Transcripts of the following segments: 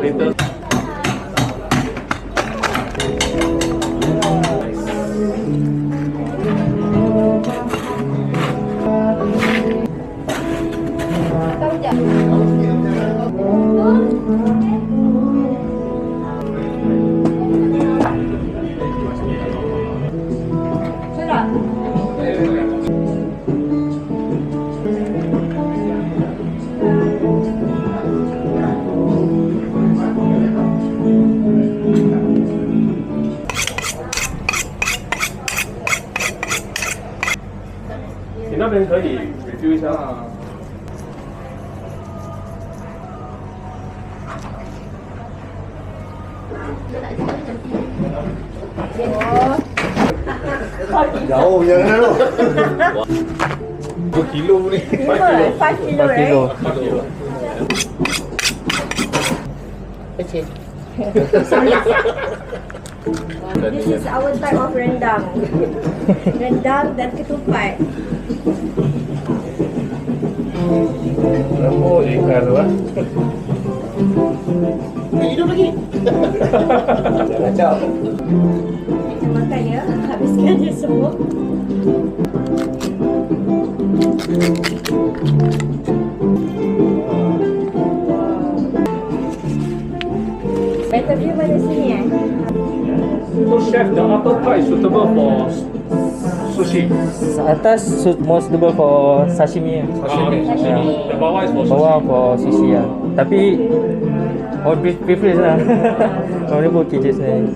Little.你那边可以 review 一下啊。Jauh je kan tu. 2 kilo ni. 5 kilo, right? Kecil. This is our type of rendang. Rendang dan ketupat. Oh, ikan tu ah. Hidup lagi. Kacau. Kita makan ya. Habiskan je semua. Better view pada sini eh. So chef, the upper part is suitable for sushi. Atas more suitable for sashimi. Okay. Sashimi. The bawah is for sushi. Bawah for sushi lah. Tapi all preference lah. Orang ni pun okay je sebenarnya.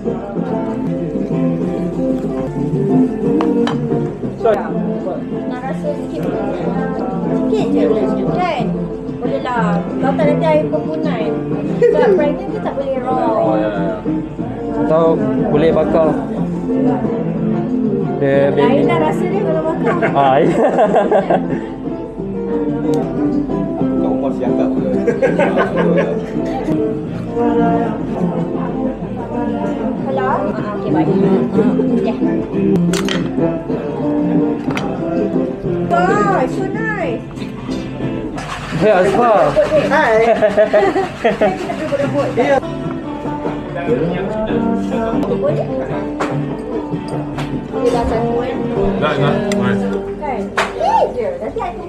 So, Nak rasa sikit sikit je kan? Boleh lah. Kalau tak nanti air pembunan. Sebab pregnant tu tak boleh raw. oh ya ya. Atau boleh bakar. Dia Lain baby. lah rasa dia kalau makan. Ah, ya. Kau masih angkat pula. Hello? Okay, baik. Okay. Wow, so nice. Hey, Asfa. Hai. Kita berebut-rebut. Boleh? Boleh dah satu kan? Enggak. Nice. Kan? Eh je. Nanti aku